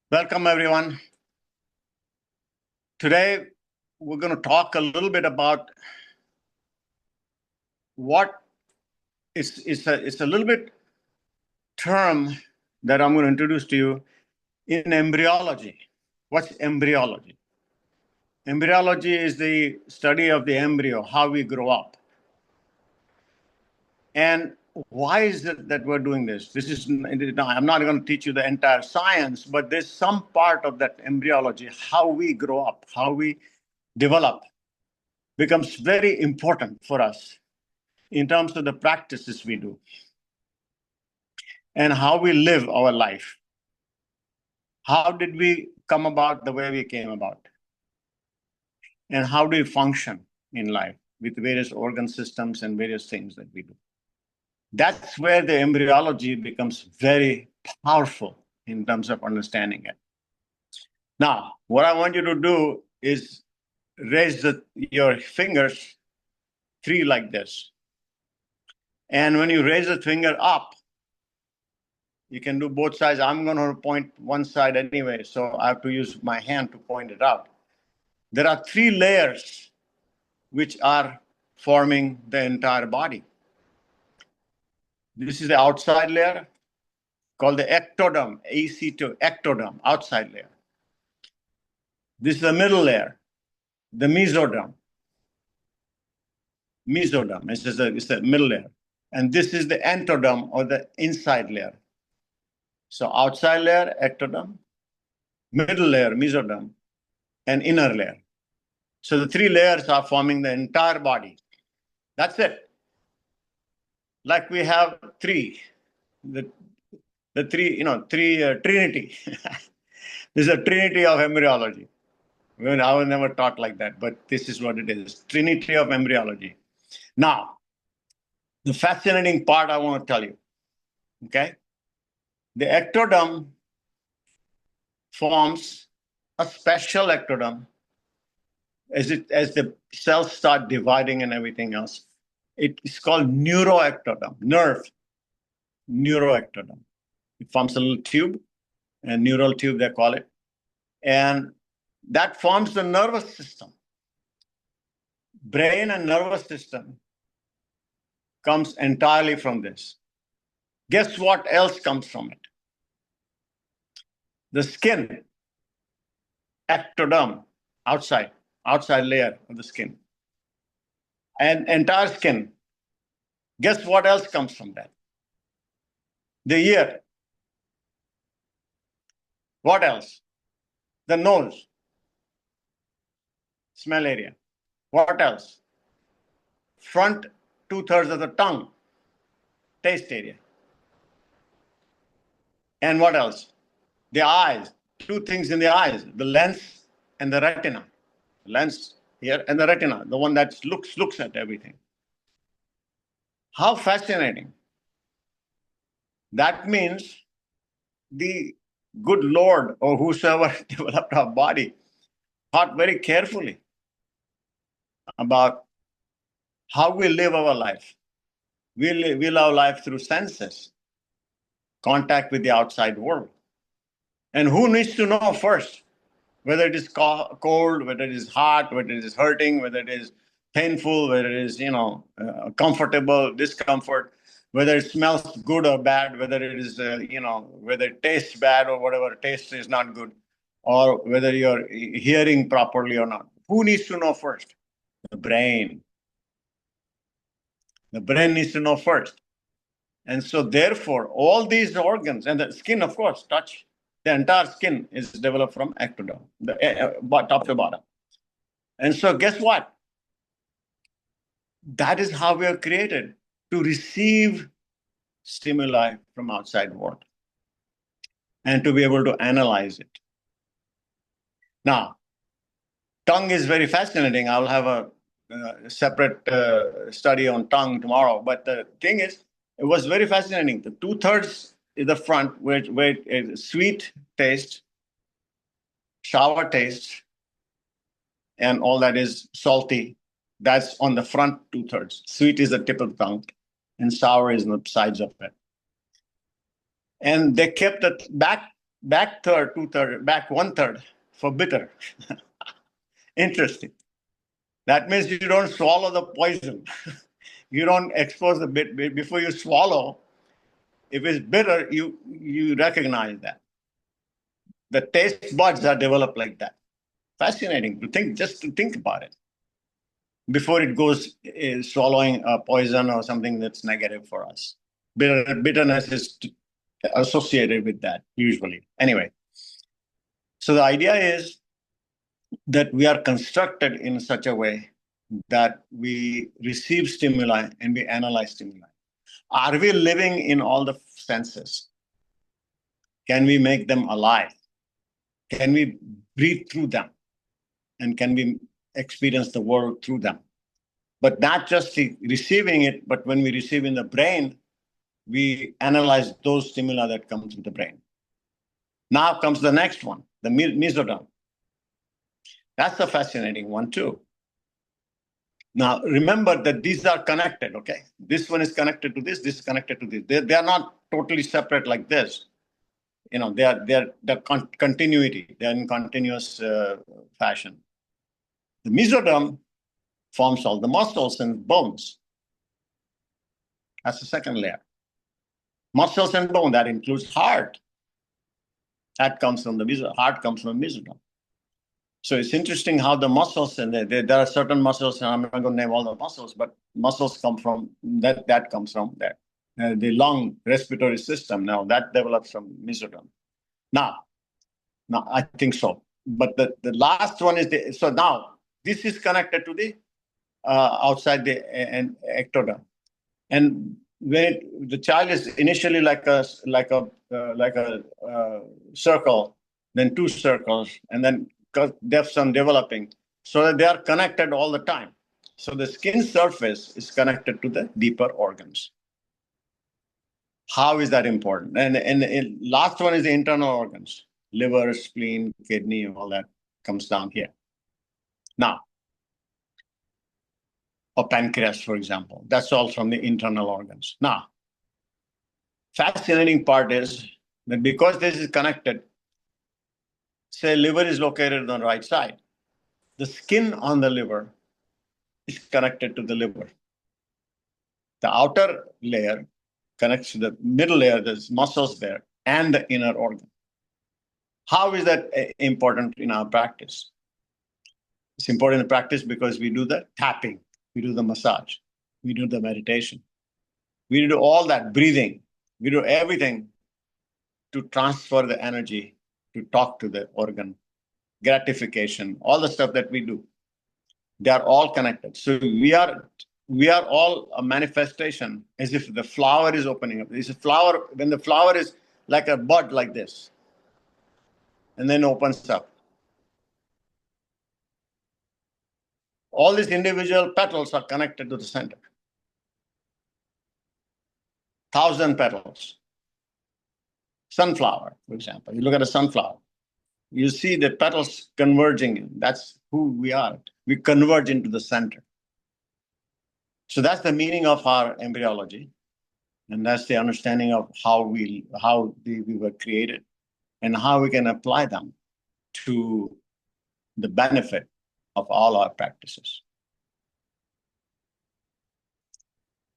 Welcome, everyone. Today, we're going to talk a little bit about what it's a little bit term that I'm going to introduce to you in embryology. What's embryology? Embryology is the study of the embryo, how we grow up. And why is it that we're doing this? I'm not going to teach you the entire science, but there's some part of that embryology, how we grow up, how we develop, becomes very important for us in terms of the practices we do and how we live our life. How did we come about the way we came about? And how do we function in life with various organ systems and various things that we do? That's where the embryology becomes very powerful in terms of understanding it. Now, what I want you to do is raise your fingers three like this. And when you raise the finger up, you can do both sides. I'm going to point one side anyway, so I have to use my hand to point it out. There are three layers which are forming the entire body. This is the outside layer called the ectoderm, AC2, ectoderm, outside layer. This is the middle layer, the mesoderm. Mesoderm, it's the middle layer. And this is the entoderm, or the inside layer. So outside layer, ectoderm, middle layer, mesoderm, and inner layer. So the three layers are forming the entire body. That's it. Like we have three, the three, trinity. This is a trinity of embryology. I was never taught like that, but this is what it is. Trinity of embryology. Now, the fascinating part I want to tell you, okay? The ectoderm forms a special ectoderm as the cells start dividing and everything else. It's called neuroectoderm, neuroectoderm. It forms a little tube, a neural tube they call it. And that forms the nervous system. Brain and nervous system comes entirely from this. Guess what else comes from it? The skin, ectoderm, outside layer of the skin. And entire skin. Guess what else comes from that? The ear. What else? The nose. Smell area. What else? Front 2/3 of the tongue. Taste area. And what else? The eyes. Two things in the eyes, the lens and the retina. The lens here and the retina, the one that looks at everything. How fascinating. That means the good Lord or whosoever developed our body thought very carefully about how we live our life. We live our life through senses, contact with the outside world. And who needs to know first whether it is cold, whether it is hot, whether it is hurting, whether it is painful, whether it is comfortable, discomfort, whether it smells good or bad, whether it is whether it tastes bad or whatever, taste is not good, or whether you're hearing properly or not. Who needs to know first? The brain. The brain needs to know first. And so therefore, all these organs, and the skin, of course, touch. The entire skin is developed from ectoderm, top to bottom. And so guess what? That is how we are created, to receive stimuli from outside world and to be able to analyze it. Now, tongue is very fascinating. I'll have a separate study on tongue tomorrow. But the thing is, it was very fascinating. The 2/3 is the front, where it is sweet taste, sour taste, and all that is salty. That's on the front 2/3. Sweet is the tip of the tongue, and sour is on the sides of it. And they kept the back back third, two-third, back one-third for bitter. Interesting. That means you don't swallow the poison. You don't expose the bit before you swallow. If it's bitter, you recognize that. The taste buds are developed like that. Fascinating to think, just to think about it before it goes swallowing a poison or something that's negative for us. Bitterness is associated with that usually. Anyway, so the idea is that we are constructed in such a way that we receive stimuli and we analyze stimuli. Are we living in all the senses? Can we make them alive? Can we breathe through them? And can we experience the world through them? But not just receiving it, but when we receive in the brain, we analyze those stimuli that come through the brain. Now comes the next one, the mesoderm. That's a fascinating one too. Now, remember that these are connected, okay? This one is connected to this is connected to this. They are not totally separate like this. You know, they're continuity. They're in continuous fashion. The mesoderm forms all the muscles and bones. That's the second layer. Muscles and bone, that includes heart. That comes from the mesoderm. Heart comes from the mesoderm. So it's interesting how the muscles, and there are certain muscles, and I'm not going to name all the muscles, but muscles come from, that comes from there. The lung respiratory system, now that develops from mesoderm. Now, I think so. But the last one is so now this is connected to the outside the ectoderm. And when the child is initially like a circle, then two circles, and then there's some developing, so that they are connected all the time. So the skin surface is connected to the deeper organs. How is that important? And last one is the internal organs: liver, spleen, kidney, all that comes down here. Now, or pancreas, for example, that's all from the internal organs. Now, fascinating part is that because this is connected, say liver is located on the right side, the skin on the liver is connected to the liver. The outer layer connects to the middle layer, there's muscles there, and the inner organ. How is that important in our practice? It's important in practice because we do the tapping, we do the massage, we do the meditation, we do all that breathing, we do everything to transfer the energy, to talk to the organ, gratification, all the stuff that we do. They are all connected. So we are all a manifestation, as if the flower is opening up. It's a flower, when the flower is like a bud like this, and then opens up. All these individual petals are connected to the center. 1,000 petals. Sunflower, for example. You look at a sunflower, you see the petals converging. That's who we are. We converge into the center. So that's the meaning of our embryology. And that's the understanding of how we were created and how we can apply them to the benefit of all our practices.